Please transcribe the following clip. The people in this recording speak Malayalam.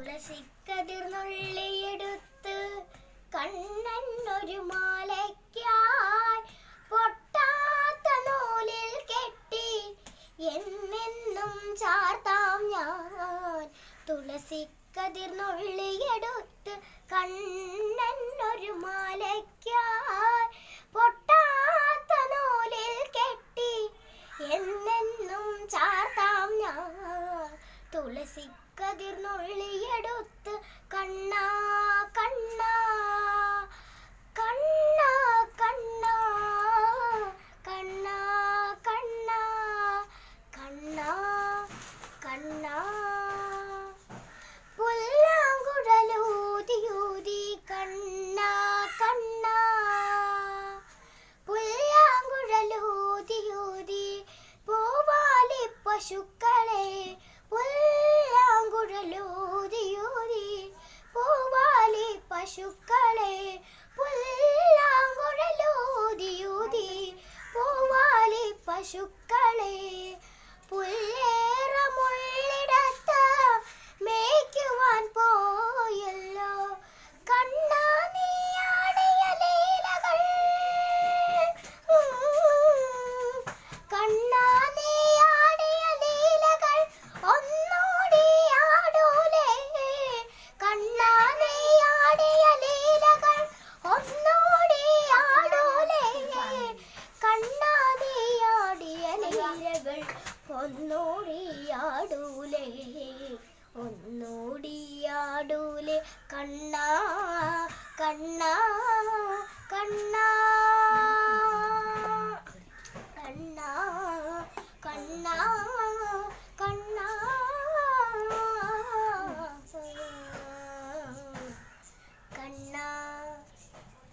തുളസിക്കതിർന്നുള്ളിയെടുത്ത് കണ്ണനൊരു മാലയ്ക്കായി പൊട്ടാത്ത നൂലിൽ കെട്ടി എന്നെന്നും ചാർത്താം ഞാൻ. തുളസിക്കതിർന്നുള്ളിയെടുത്ത് കണ്ണനൊരു മാലയ്ക്കായി പൊട്ടാത്ത നൂലിൽ കെട്ടി എന്നെന്നും ചാർത്താം ഞാൻ. തുളസിക്കതിർന്നുള്ളിയെടുത്ത് കണ്ണാ കണ്ണാ കണ്ണാ കണ്ണാ കണ്ണാ കണ്ണാ കണ്ണാ കണ്ണാ പുല്ലാങ്കുഴലൂതിയൂതി കണ്ണാ കണ്ണാ പുല്ലാങ്കുഴലൂതിയൂതി പൂവാലി പശുക്കളെ പുല്ലാങ്കുഴലൂതിയൂതി പൂവാലി പശുക്കളെ പുല്ലാങ്കുഴലൂതിയൂതി പൂവാലി പശുക്കളെ പുല്ലേറമുള്ളിടത്ത് മേയ്ക്കുവാൻ പോയല്ലോ കണ്ണാ നീയാടിയ ലീലകൾ കണ്ണാ നീയാടിയ ലീലകൾ ഒന്നൂടി ആടൂലേ കണ്ണാ നീയാടിയ ലീലകൾ ഒന്നൂടി ആടൂലേ കണ്ണാ നീയാടിയ ലീലകൾ ഒന്നൂടിയാടൂലേ ഒന്നൂടിയാടൂലേ കണ്ണാ കണ്ണാ കണ്ണാ കണ്ണാ കണ്ണാ കണ്ണാ കണ്ണാ